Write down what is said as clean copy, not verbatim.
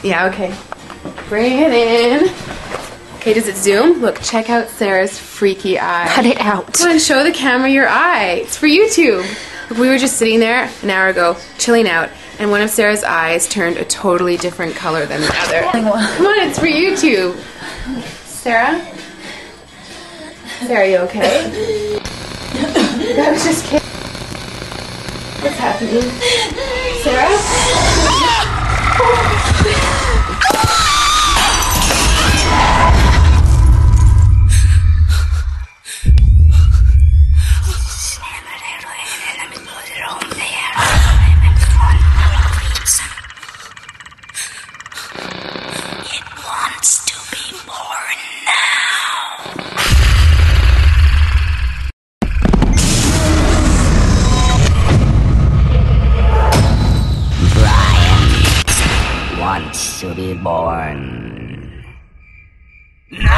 Yeah, okay. Bring it in. Okay, does it zoom? Look, check out Sarah's freaky eye. Cut it out. Come on, show the camera your eye. It's for YouTube. Look, we were just sitting there an hour ago, chilling out, and one of Sarah's eyes turned a totally different color than the other. Come on, it's for YouTube. Sarah? Sarah, are you okay? I was just kidding. What's happening? Sarah? It wants to be born now. Brian wants to be born. No!